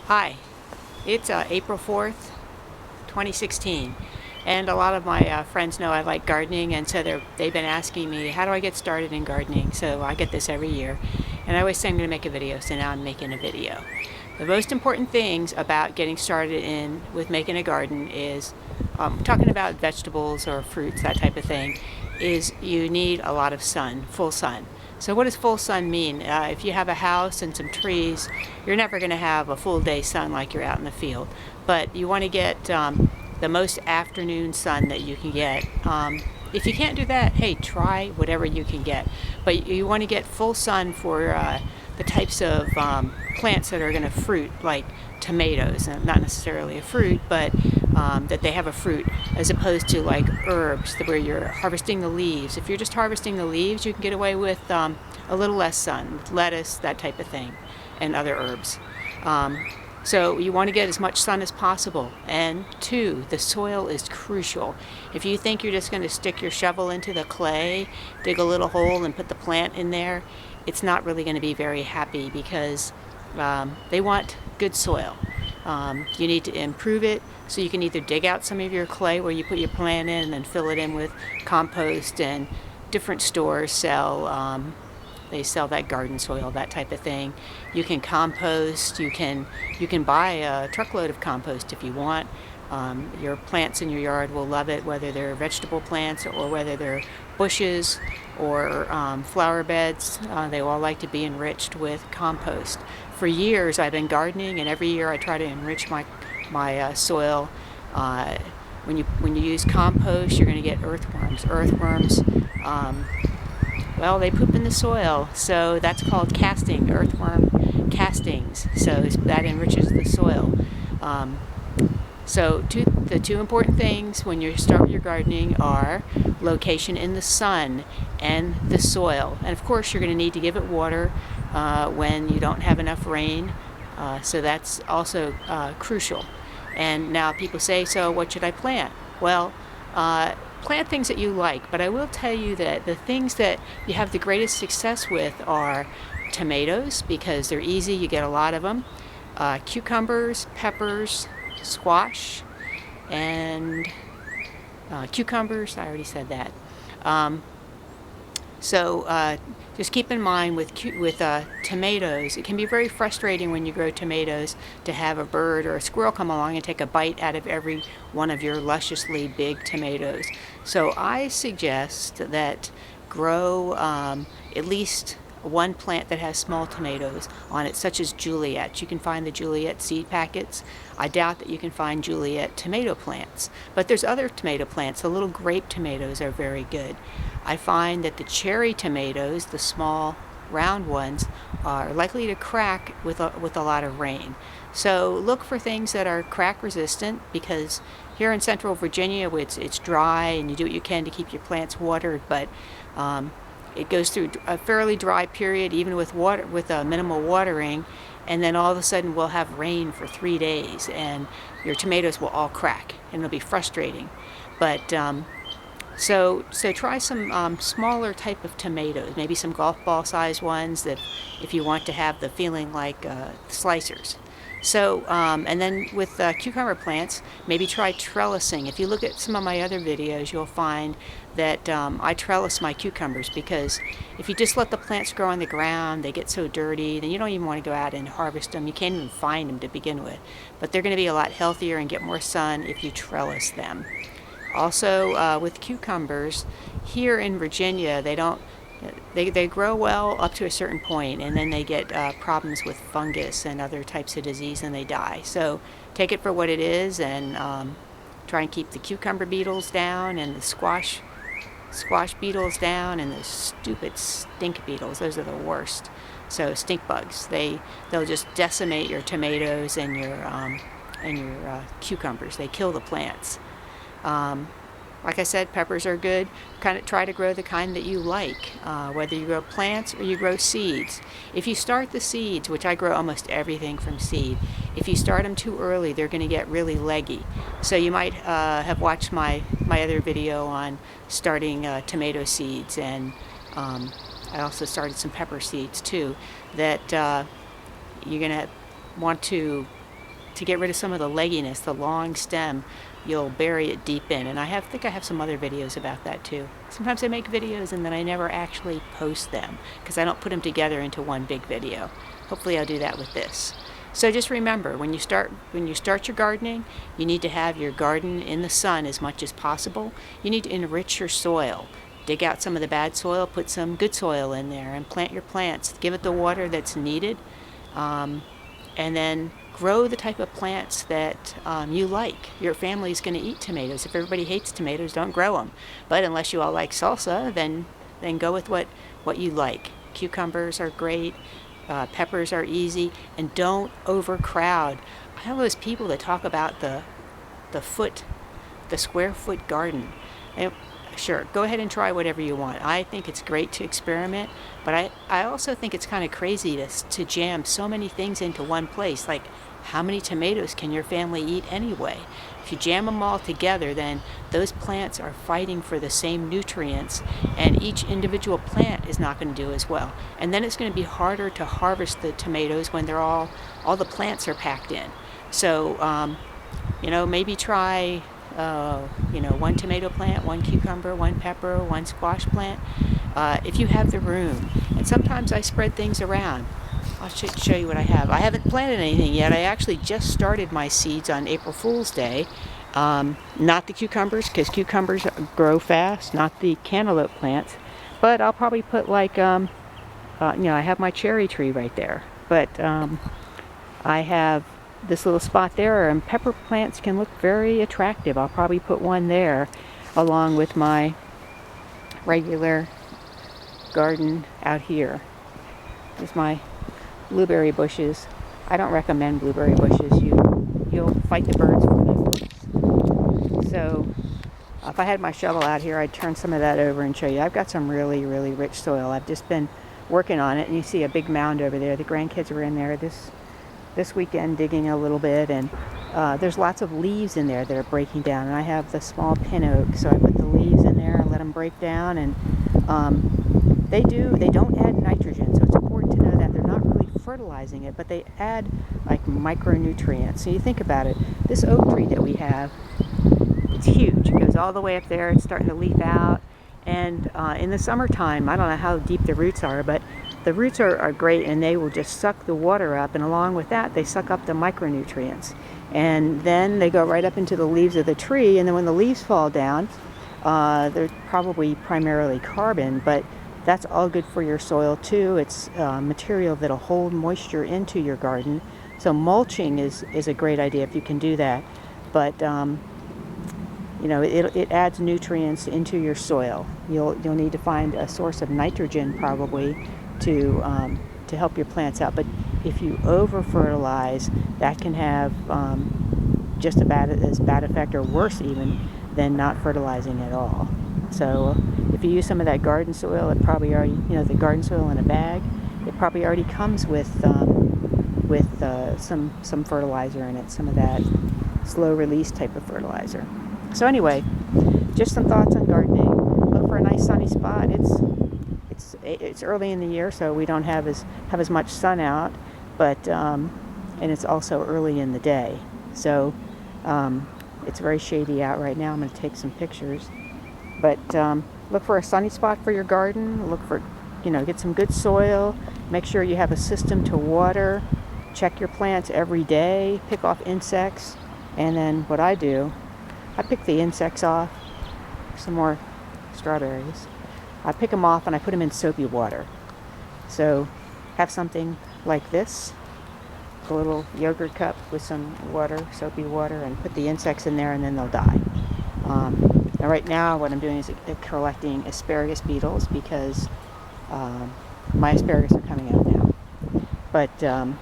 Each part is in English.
Hi, it's April 4th, 2016, and a lot of my friends know I like gardening, and so they've been asking me, how do I get started in gardening? So I get this every year, and I always say I'm going to make a video, so now I'm making a video. The most important things about getting started with making a garden is, talking about vegetables or fruits, that type of thing, is you need a lot of sun, full sun. So what does full sun mean? If you have a house and some trees, you're never going to have a full day sun like you're out in the field. But you want to get the most afternoon sun that you can get. If you can't do that, hey, try whatever you can get. But you want to get full sun for the types of plants that are going to fruit, like tomatoes. Not necessarily a fruit, but that they have a fruit, as opposed to like herbs where you're harvesting the leaves. If you're just harvesting the leaves, you can get away with a little less sun, lettuce, that type of thing, and other herbs. So you want to get as much sun as possible. And two, the soil is crucial. If you think you're just going to stick your shovel into the clay, dig a little hole and put the plant in there, it's not really going to be very happy, because they want good soil. You need to improve it, so you can either dig out some of your clay where you put your plant in and then fill it in with compost, and different stores sell they sell that garden soil, that type of thing. You can compost. You can buy a truckload of compost if you want. Your plants in your yard will love it, whether they're vegetable plants or whether they're bushes or flower beds. They all like to be enriched with compost. For years I've been gardening, and every year I try to enrich my soil. When you use compost, you're going to get earthworms. Well, they poop in the soil, so that's called casting, earthworm castings. So that enriches the soil. So the two important things when you start your gardening are location in the sun and the soil. And of course, you're going to need to give it water when you don't have enough rain. So that's also crucial. And now people say, so what should I plant? Well, plant things that you like, but I will tell you that the things that you have the greatest success with are tomatoes, because they're easy, you get a lot of them, cucumbers, peppers, squash, and cucumbers, I already said that. So just keep in mind with tomatoes, it can be very frustrating when you grow tomatoes to have a bird or a squirrel come along and take a bite out of every one of your lusciously big tomatoes. So I suggest that grow at least one plant that has small tomatoes on it, such as Juliet. You can find the Juliet seed packets. I doubt that you can find Juliet tomato plants, but there's other tomato plants. The little grape tomatoes are very good. I find that the cherry tomatoes, the small round ones, are likely to crack with a lot of rain. So look for things that are crack resistant, because here in central Virginia it's dry and you do what you can to keep your plants watered, but it goes through a fairly dry period, even with minimal watering, and then all of a sudden we'll have rain for 3 days, and your tomatoes will all crack, and it'll be frustrating. But so try some smaller type of tomatoes, maybe some golf ball size ones, that if you want to have the feeling like slicers. So, and then with cucumber plants, maybe try trellising. If you look at some of my other videos, you'll find that I trellis my cucumbers, because if you just let the plants grow on the ground, they get so dirty, then you don't even want to go out and harvest them. You can't even find them to begin with. But they're going to be a lot healthier and get more sun if you trellis them. Also, with cucumbers, here in Virginia, they grow well up to a certain point, and then they get problems with fungus and other types of disease, and they die. So take it for what it is, and try and keep the cucumber beetles down, and the squash beetles down, and the stupid stink beetles. Those are the worst. So stink bugs, they'll just decimate your tomatoes and your cucumbers. They kill the plants. Like I said, peppers are good. Kind of try to grow the kind that you like, whether you grow plants or you grow seeds. If you start the seeds, which I grow almost everything from seed, if you start them too early, they're going to get really leggy. So you might have watched my other video on starting tomato seeds, and I also started some pepper seeds too, that you're going to want to to get rid of some of the legginess, the long stem, you'll bury it deep in. And I think I have some other videos about that too. Sometimes I make videos and then I never actually post them because I don't put them together into one big video. Hopefully I'll do that with this. So just remember, when you start your gardening, you need to have your garden in the sun as much as possible. You need to enrich your soil. Dig out some of the bad soil, put some good soil in there, and plant your plants. Give it the water that's needed, and then grow the type of plants that you like. Your family's going to eat tomatoes. If everybody hates tomatoes, don't grow them. But unless you all like salsa, then go with what you like. Cucumbers are great. Peppers are easy, and don't overcrowd. I know those people that talk about the square foot garden. Sure, go ahead and try whatever you want. I think it's great to experiment, but I also think it's kind of crazy to jam so many things into one place. Like, how many tomatoes can your family eat anyway? If you jam them all together, then those plants are fighting for the same nutrients, and each individual plant is not going to do as well. And then it's going to be harder to harvest the tomatoes when they're all the plants are packed in. So, maybe try, one tomato plant, one cucumber, one pepper, one squash plant, if you have the room. And sometimes I spread things around. I'll show you what I have. I haven't planted anything yet. I actually just started my seeds on April Fool's Day. Not the cucumbers, because cucumbers grow fast, not the cantaloupe plants. But I'll probably put I have my cherry tree right there. But I have this little spot there, and pepper plants can look very attractive. I'll probably put one there along with my regular garden out here. Here's my blueberry bushes. I don't recommend blueberry bushes. You'll fight the birds for them. So if I had my shovel out here, I'd turn some of that over and show you. I've got some really, really rich soil. I've just been working on it, and you see a big mound over there. The grandkids were in there this weekend digging a little bit, and there's lots of leaves in there that are breaking down. And I have the small pin oak, so I put the leaves in there and let them break down. And they don't add nitrogen, so it's important to know that they're not really fertilizing it, but they add like micronutrients. So you think about it, this oak tree that we have, it's huge. It goes all the way up there. It's starting to leaf out, and in the summertime, I don't know how deep the roots are, but the roots are great, and they will just suck the water up, and along with that, they suck up the micronutrients. And then they go right up into the leaves of the tree, and then when the leaves fall down, they're probably primarily carbon, but that's all good for your soil too. It's material that'll hold moisture into your garden. So mulching is a great idea if you can do that. But it adds nutrients into your soil. You'll need to find a source of nitrogen probably to help your plants out. But if you over fertilize, that can have just as bad effect, or worse even, than not fertilizing at all. So if you use some of that garden soil, it probably already, the garden soil in a bag, it probably already comes with some fertilizer in it, some of that slow release type of fertilizer. So anyway, just some thoughts on gardening. Look for a nice sunny spot. It's early in the year, so we don't have as much sun out, but and it's also early in the day, so it's very shady out right now. I'm going to take some pictures, but look for a sunny spot for your garden. Look for, get some good soil. Make sure you have a system to water. Check your plants every day. Pick off insects, and then what I do, I pick the insects off. Some more strawberries. I pick them off and I put them in soapy water. So have something like this, a little yogurt cup with some water, soapy water, and put the insects in there, and then they'll die. Now right now what I'm doing is collecting asparagus beetles, because my asparagus are coming out now. But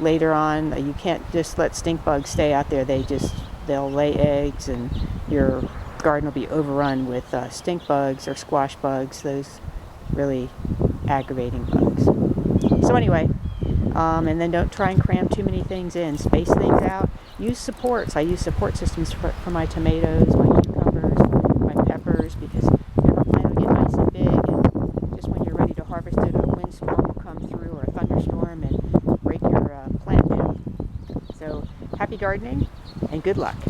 later on, you can't just let stink bugs stay out there. They'll lay eggs, and your garden will be overrun with stink bugs or squash bugs, those really aggravating bugs. So anyway, and then don't try and cram too many things in. Space things out. Use supports. I use support systems for my tomatoes, my cucumbers, my peppers, because every plant will get nice and big, and just when you're ready to harvest it, a windstorm will come through, or a thunderstorm, and break your plant down. So Happy gardening and good luck.